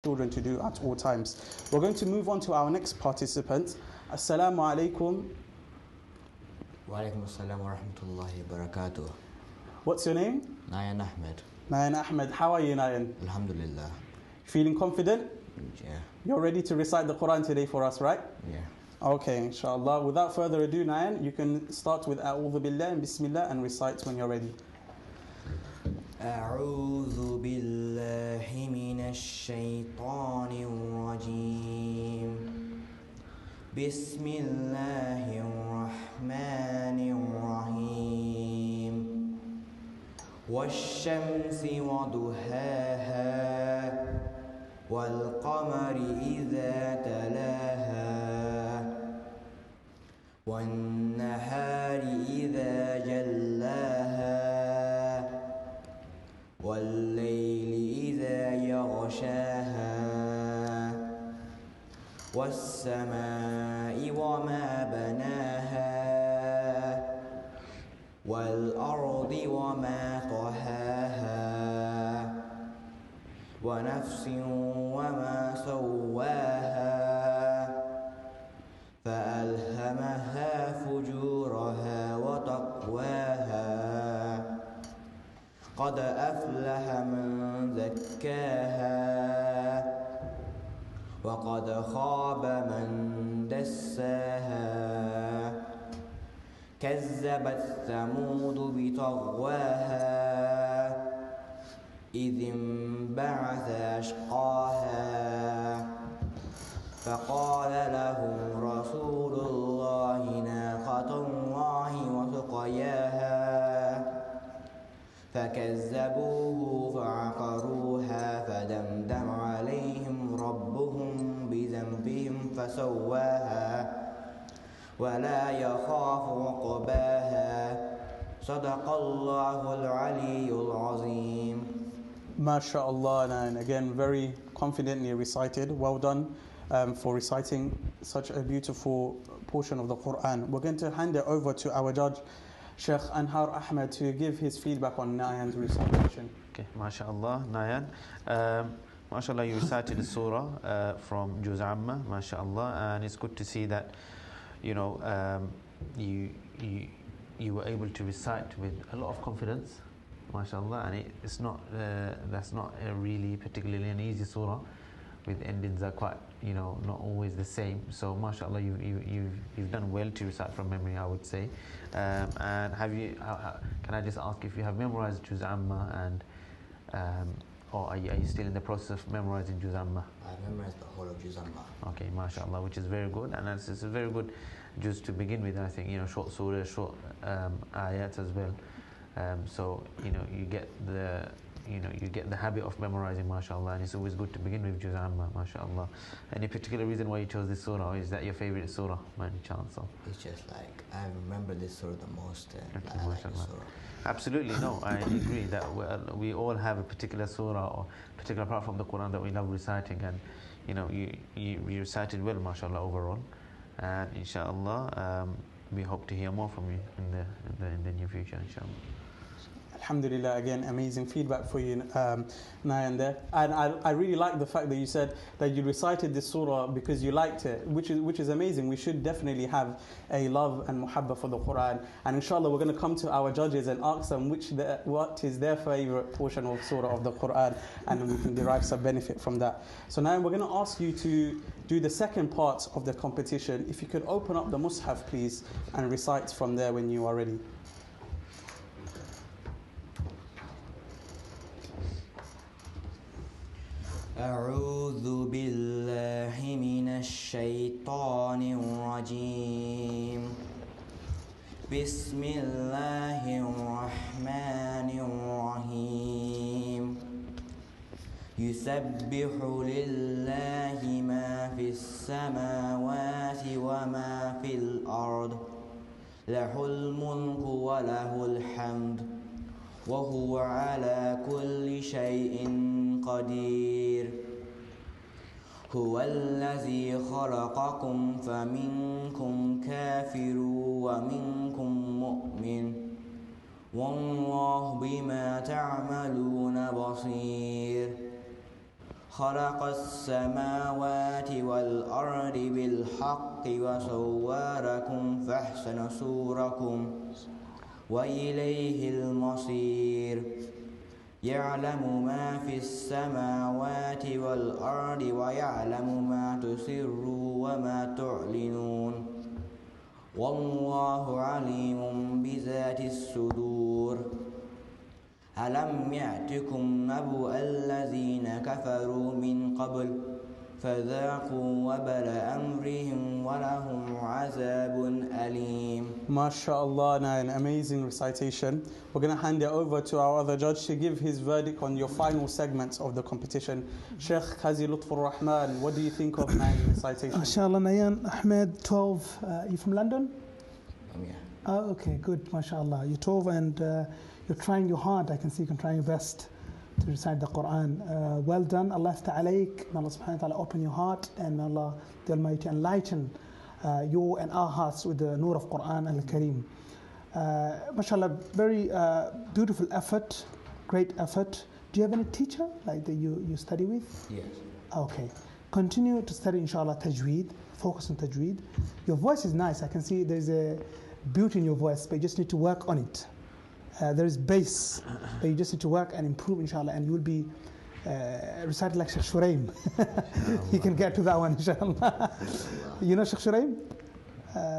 children to do at all times. We're going to move on to our next participant. Assalamu alaikum. Wa alaikum assalam wa rahmatullahi wa barakatuh. What's your name? Nayian Ahmed. Nayian Ahmed. How are you, Nayian? Alhamdulillah. Feeling confident? Yeah. You're ready to recite the Quran today for us, right? Yeah. Okay, inshallah. Without further ado, Nayian, you can start with A'udhu Billah and Bismillah and recite when you're ready. أعوذ بالله من الشيطان الرجيم بسم الله الرحمن الرحيم والشمس وضحاها والقمر إذا تلاها والنهار إذا جلاها والليل إذا يغشاها والسماء وما بناها والأرض وما طحاها ونفس وما سواها فألهمها فجورها وتقواها قد أفلح من زكاها وقد خاب من دساها كذبت ثمود بطغواها إذ انبعث أشقاها فقال لهم رسول الله ناقة الله وسقياها فكذبوه فعقروها فدمدم عليهم ربهم بذنبهم فسواها ولا يخاف عقباها صدق الله العلي العظيم. MashaAllah, and again, very confidently recited. Well done for reciting such a beautiful portion of the Quran. We're going to hand it over to our judge, Sheikh Anhar Ahmed, to give his feedback on Nayan's recitation. Okay, MashaAllah, Nayan. MashaAllah, you recited the surah from Juz Amma, MashaAllah, and it's good to see that, you know, you were able to recite with a lot of confidence, MashaAllah, and it's not, that's not a really particularly an easy surah, with endings are quite, you know, not always the same. So MashaAllah, you've done well to recite from memory, I would say. And have you, can I just ask if you have memorized Juz Amma, and or are you still in the process of memorizing Juz Amma? I memorized the whole of Juz Amma. Okay, MashaAllah, which is very good, and it's a very good Juz to begin with. I think, you know, short surah, short ayat as well. So, you know, you get the habit of memorizing, MashaAllah, and it's always good to begin with Juz Amma, MashaAllah. Any particular reason why you chose this surah, or is that your favorite surah by any chance? Or? It's just like, I remember this surah the most, and Okay, I like this MashaAllah. surah. Absolutely, no, I agree that we all have a particular surah or particular part from the Quran that we love reciting, and you know, you recited well, MashaAllah, overall, and inshallah, we hope to hear more from you in the near future, inshallah. Alhamdulillah, again, amazing feedback for you, Nayan there. And I really like the fact that you said that you recited this surah because you liked it, which is amazing. We should definitely have a love and muhabba for the Quran. And inshallah, we're going to come to our judges and ask them what is their favorite portion of surah of the Quran, and we can derive some benefit from that. So now we're going to ask you to do the second part of the competition. If you could open up the Mus'haf, please, and recite from there when you are ready. أعوذ بالله من الشيطان الرجيم بسم الله الرحمن الرحيم يسبح لله ما في السماوات وما في الأرض له الملك وله الحمد وهو على كل شيء قدير هو الذي خلقكم فمنكم كافر ومنكم مؤمن والله بما تعملون بصير خلق السماوات والأرض بالحق وصوركم فأحسن صوركم وإليه المصير يعلم ما في السماوات والأرض ويعلم ما تسرون وما تعلنون والله عليم بذات الصدور ألم يأتكم نبأ الذين كفروا من قبل فذاقوا وبل أمرهم ولهم عذاب أليم. MashaAllah, an amazing recitation. We're going to hand it over to our other judge to give his verdict on your final segments of the competition. Sheikh Qazi Lutfur Rahman, what do you think of Nayan's recitation? MashaAllah, Nayian Ahmed, 12. You from London? Yeah. Oh, okay, good, MashaAllah. You're 12 and you're trying your hard. I can see you can try your best to recite the Quran. Well done. Allah alayk. May Allah subhanahu wa ta'ala open your heart and may Allah the Almighty enlighten your and our hearts with the nur of Quran al-Kareem. MashaAllah, very beautiful effort, great effort. Do you have any teacher like that you study with? Yes. Okay. Continue to study inshallah tajweed. Focus on tajweed. Your voice is nice. I can see there's a beauty in your voice, but you just need to work on it. There is bass, but you just need to work and improve inshallah, and you will be recited like Sheikh Shuraim. You can get to that one inshallah. You know Sheikh Shuraim?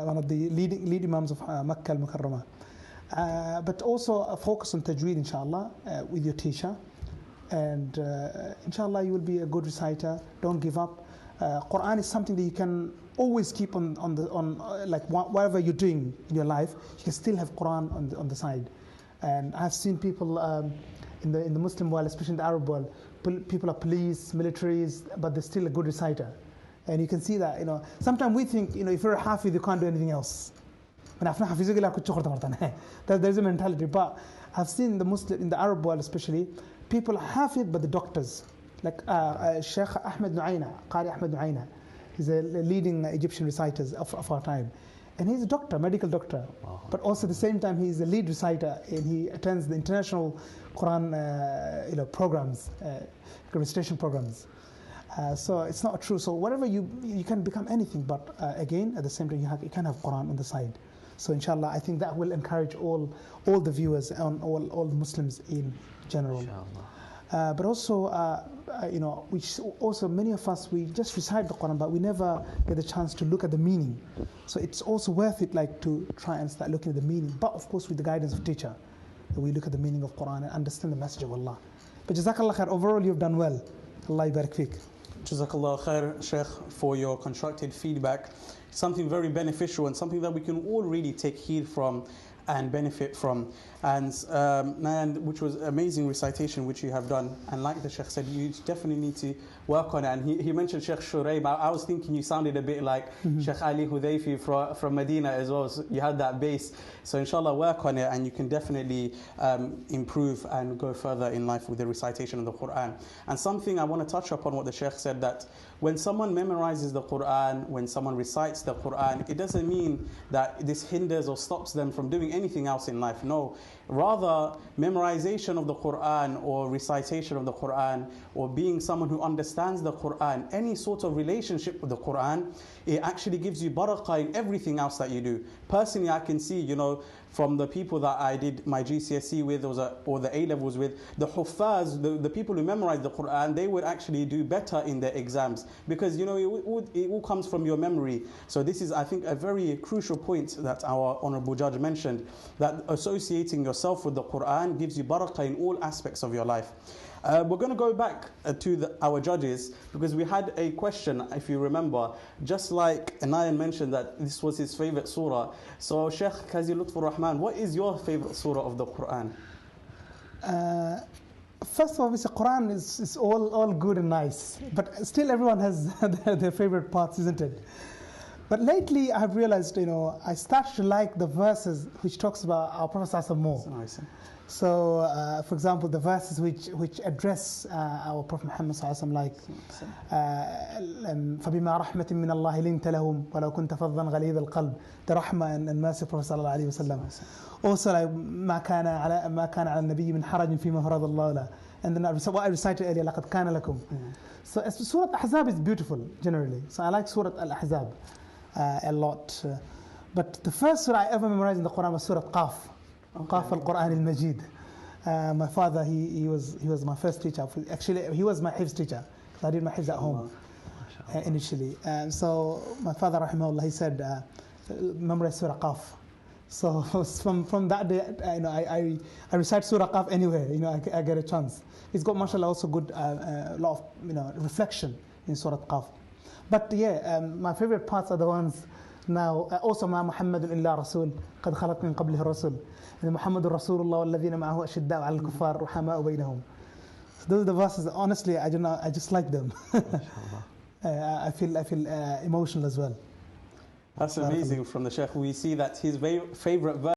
One of the lead imams of Makkah al-Mukarramah. But also focus on tajweed inshallah with your teacher, and inshallah you will be a good reciter. Don't give up. Quran is something that you can always keep on like whatever you're doing in your life, you can still have Quran on the side. And I've seen people in the Muslim world, especially in the Arab world, people are police, militaries, but they're still a good reciter. And you can see that, sometimes we think, if you're a hafiz, you can't do anything else. There's a mentality. But I've seen in the Arab world especially, people are hafiz, but the doctors. Like Sheikh Ahmed Nu'ayna, Qari Ahmed Nu'ayna. He's a leading Egyptian reciter of our time. And he's a doctor, medical doctor. But also at the same time, he's a lead reciter and he attends the international Quran programs, recitation programs. So it's not true. So whatever you can become anything, but again, at the same time, you can have Quran on the side. So inshallah, I think that will encourage all the viewers and all the Muslims in general. But also, many of us, we just recite the Quran, but we never get the chance to look at the meaning. So it's also worth it, to try and start looking at the meaning. But of course, with the guidance of teacher, we look at the meaning of Quran and understand the message of Allah. But Jazakallah khair, overall you've done well. Allah barak fiqh. Jazakallah khair, Sheikh, for your constructed feedback. Something very beneficial and something that we can all really take heed from and benefit from. And Nayan, which was amazing recitation which you have done, and like the Sheikh said, you definitely need to work on it. And he mentioned Sheikh Shuraim. I was thinking you sounded a bit like Sheikh Ali Hudayfi from Medina as well, so you had that base. So inshallah, work on it and you can definitely improve and go further in life with the recitation of the Quran. And something I want to touch upon what the Sheikh said, that when someone memorizes the Quran, when someone recites the Quran, it doesn't mean that this hinders or stops them from doing anything else in life. No, rather memorization of the Quran or recitation of the Quran or being someone who understands the Quran, any sort of relationship with the Quran, it actually gives you barakah in everything else that you do. Personally, I can see, from the people that I did my GCSE with or the A-levels with, the huffaz, the people who memorize the Quran, they would actually do better in their exams because, it all comes from your memory. So this is, I think, a very crucial point that our honorable judge mentioned, that associating yourself with the Quran gives you barakah in all aspects of your life. We're going to go back to our judges because we had a question, if you remember, just like Nayan mentioned that this was his favorite surah. So Sheikh Qazi Lutfur Rahman, what is your favorite surah of the Quran? First of all, the Quran is all good and nice, but still everyone has their favorite parts, isn't it? But lately I've realized, I started to like the verses which talks about our Prophet more. Nice. So, for example, the verses which address our Prophet Muhammad like فَبِمَا رَحْمَةٍ مِّنَ اللَّهِ لِنْتَ لَهُمْ وَلَوْ كُنْتَ فَظًّا غَلِيظَ الْقَلْبِ, the rahmah and mercy of Prophet sallallahu alaihi wasallam. Also, like, مَا كَانَ عَلَى النَّبِيِّ مِنْ حَرَجٍ فِيمَا فَرَضَ اللَّهُ لَهُ. And then what I recited earlier, لَقَدْ كَانَ لَكُمْ. So Surah Ahzab is beautiful, generally. So I like Surah Al-Ahzab a lot. But the first surah I ever memorized in the Quran was Surah Qaf. Qaf al-Quran al-Majid. My father, he was my first teacher. Actually, he was my hifz teacher. I did my hifz at home initially. So my father, rahimahullah, he said, memorize Surah Qaf. So from that day, I recite Surah Qaf anywhere. I get a chance. It's got, mashallah, also good lot of reflection in Surah Qaf. But yeah, my favorite parts are the ones now. Also, ma Muhammadun illa Rasul, qad khalat min qablihi Rasul. Muhammadur Rasulullah walladhina ma'ahu ashidda'u 'alal kuffar ruhama'u bainahum. Those are the verses. Honestly, I don't know. I just like them. I feel emotional as well. That's amazing from the Sheikh. We see that his favorite verse